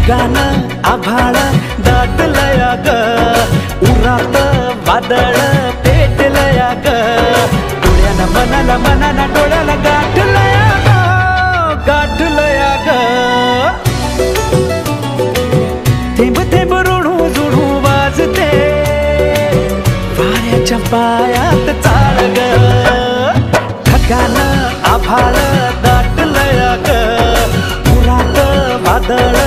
ढगानं आभाळ दाटलया ग, उरात वादळ पेटलया ग, डोळ्यानं मनाला मनाला डोळ्याला गाठलया ग, गाठलया ग. थेंब थेंब ऋणू जुळू वाजते वाऱ्याच्या पायात चाळ ग, ढगानं आभाळ दाटलया ग, उरात वादळ